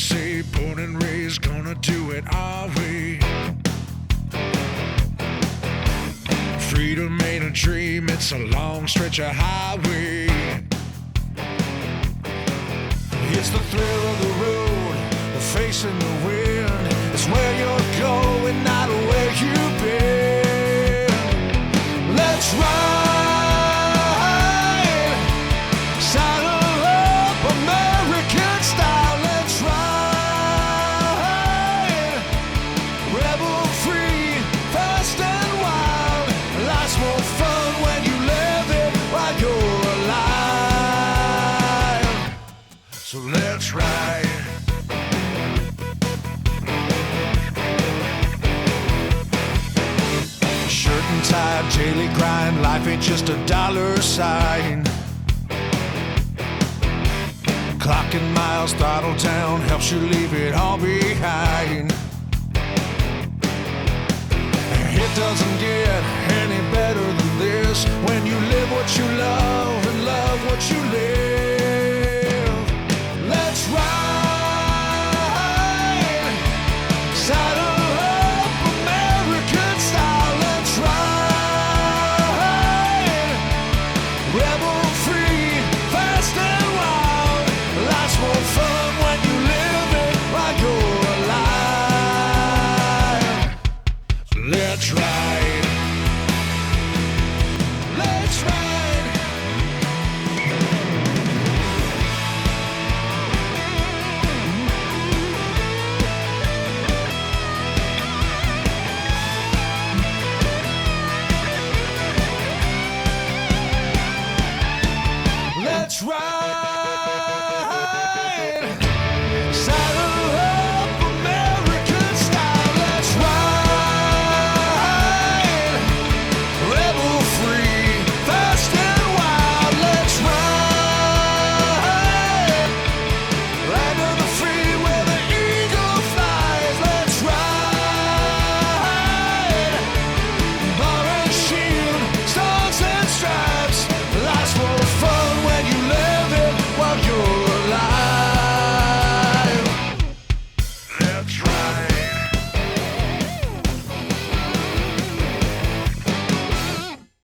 say, born and raised, gonna do it our way. Freedom ain't a dream, it's a long stretch of highway. It's the thrill of the road, the facing the wind. It's where you're going, not where you've been. Let's ride, saddle up, American style. Let's ride, rebel free, fast and wild. Life's more fun when you live it while you're alive. So let's ride. Shirt and tie, daily grind. Life ain't just a dollar sign. Clocking miles, throttle down, helps you leave it all behind. It doesn't get any better than this when you live what you love and love what you live.